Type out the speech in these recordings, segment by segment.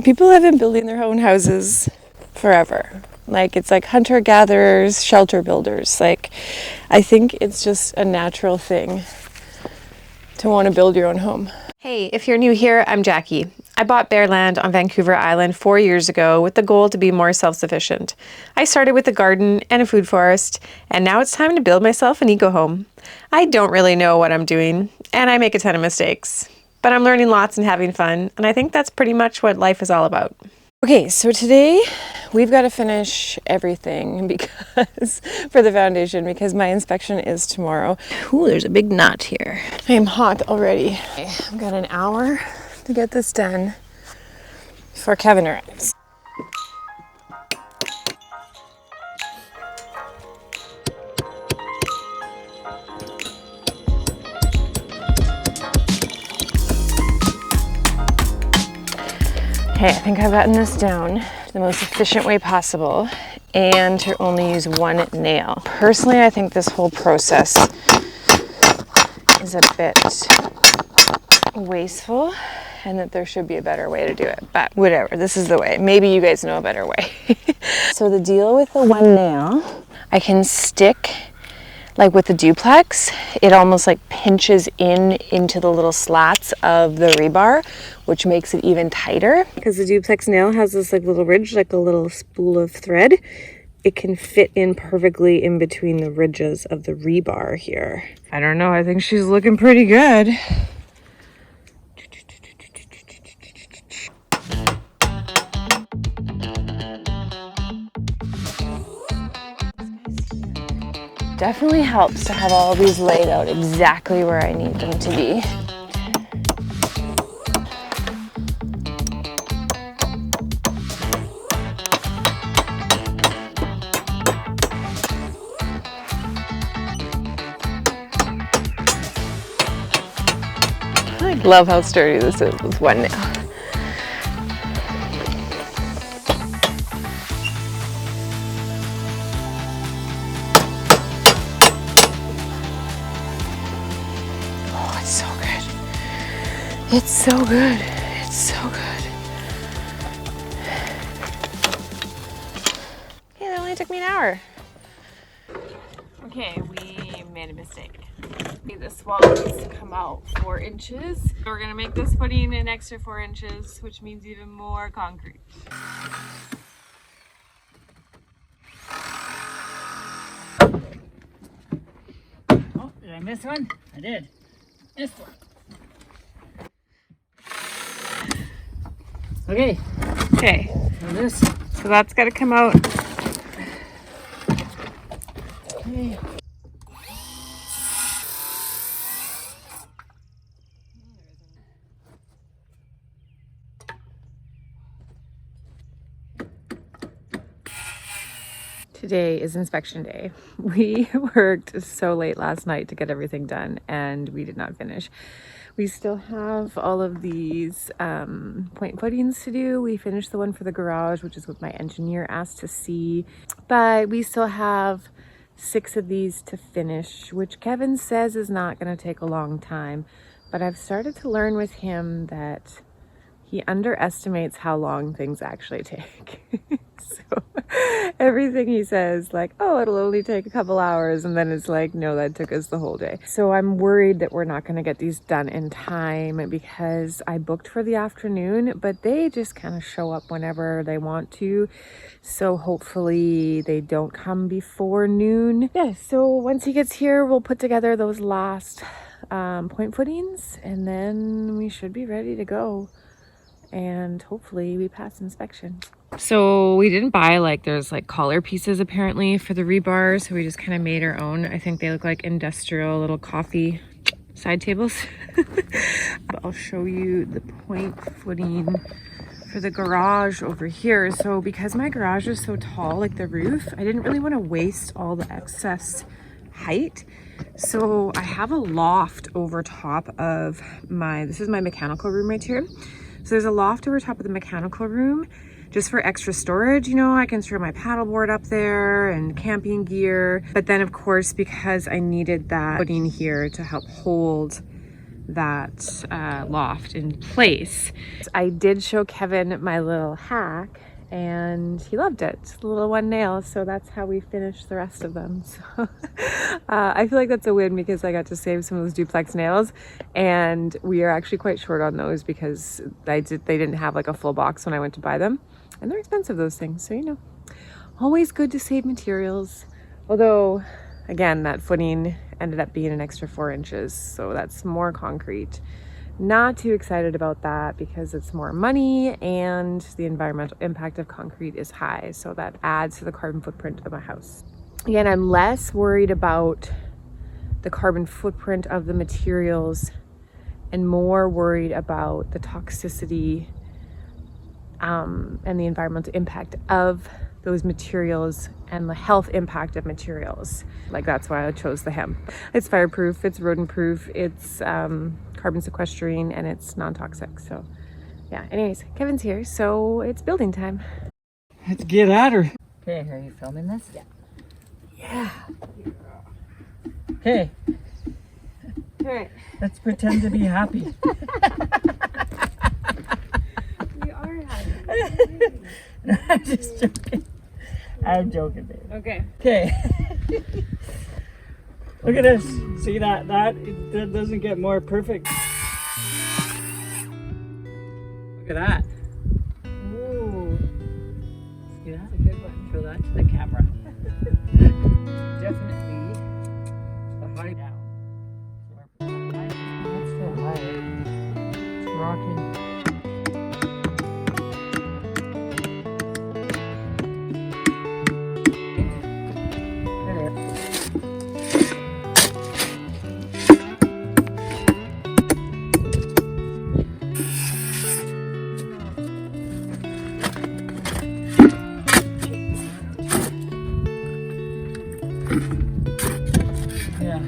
people have been building their own houses forever. Like, it's like hunter-gatherers, shelter builders. Like, I think it's just a natural thing to want to build your own home. Hey, if you're new here, I'm Jackie. I bought bare land on Vancouver Island 4 years ago with the goal to be more self-sufficient. I started with a garden and a food forest, and now it's time to build myself an eco-home. I don't really know what I'm doing, and I make a ton of mistakes. But I'm learning lots and having fun, and I think that's pretty much what life is all about. Okay, so today we've got to finish everything because for the foundation, because my inspection is tomorrow. Ooh, there's a big knot here. I am hot already. I've got an hour to get this done before Kevin arrives. Okay, I think I've gotten this down the most efficient way possible and to only use one nail. Personally, I think this whole process is a bit wasteful and that there should be a better way to do it, but whatever, this is the way. Maybe you guys know a better way. So the deal with the one nail, I can stick, like with the duplex, it almost like pinches into the little slats of the rebar, which makes it even tighter. Because the duplex nail has this like little ridge, like a little spool of thread. It can fit in perfectly in between the ridges of the rebar here. I don't know, I think she's looking pretty good. Definitely helps to have all of these laid out exactly where I need them to be. I love how sturdy this is with one nail. It's so good. It's so good. Yeah, that only took me an hour. Okay, we made a mistake. This wall needs to come out 4 inches. We're gonna make this footing an extra 4 inches, which means even more concrete. Oh, did I miss one? I did. Missed one. Okay. Okay. So that's got to come out. Okay. Today is inspection day. We worked so late last night to get everything done and we did not finish. We still have all of these point footings to do. We finished the one for the garage, which is what my engineer asked to see. But we still have 6 of these to finish, which Kevin says is not going to take a long time. But I've started to learn with him that he underestimates how long things actually take. So everything he says, like, oh, it'll only take a couple hours, and then it's like, no, that took us the whole day. So I'm worried that we're not going to get these done in time because I booked for the afternoon, but they just kind of show up whenever they want to. So hopefully they don't come before noon. Yeah, so once he gets here, we'll put together those last point footings, and then we should be ready to go. And hopefully we pass inspection. So we didn't buy, like, there's like collar pieces apparently for the rebar, so we just kind of made our own. I think they look like industrial little coffee side tables. But I'll show you the point footing for the garage over here. So because my garage is so tall, like the roof, I didn't really want to waste all the excess height. So I have a loft over top of this is my mechanical room right here. So there's a loft over top of the mechanical room just for extra storage. You know, I can throw my paddleboard up there and camping gear. But then of course, because I needed that footing here to help hold that loft in place. I did show Kevin my little hack and he loved it. It's a little one nail, so that's how we finished the rest of them. So I feel like that's a win because I got to save some of those duplex nails, and we are actually quite short on those because they didn't have like a full box when I went to buy them, and they're expensive, those things. So, you know, always good to save materials. Although, again, that footing ended up being an extra 4 inches, so that's more concrete. Not too excited about that because it's more money and the environmental impact of concrete is high, so that adds to the carbon footprint of my house. Again, I'm less worried about the carbon footprint of the materials and more worried about the toxicity and the environmental impact of those materials and the health impact of materials. Like, that's why I chose the hemp. It's fireproof, it's rodent proof, it's carbon sequestering, and it's non-toxic. So yeah, anyways, Kevin's here, so it's building time. Let's get at her. Okay, are you filming this? Yeah. Yeah. Okay. All right. Let's pretend to be happy. We are happy. I'm just joking. I'm joking, babe. Okay. Okay. Look at this. See that doesn't get more perfect. Look at that. Ooh. See that? That's a good one. Show that to the camera. Definitely the high down. That's so high. It's rocking. Yeah.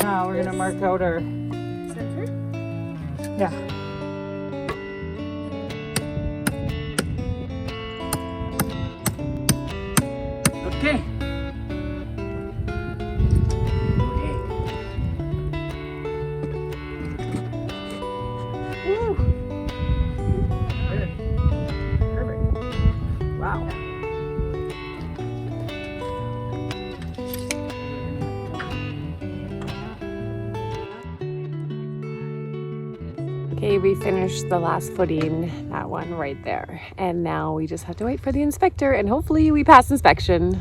Now we're gonna mark out our Center? yeah. Okay. Woo. Good. Perfect. Wow. Okay, we finished the last footing, that one right there. And now we just have to wait for the inspector and hopefully we pass inspection.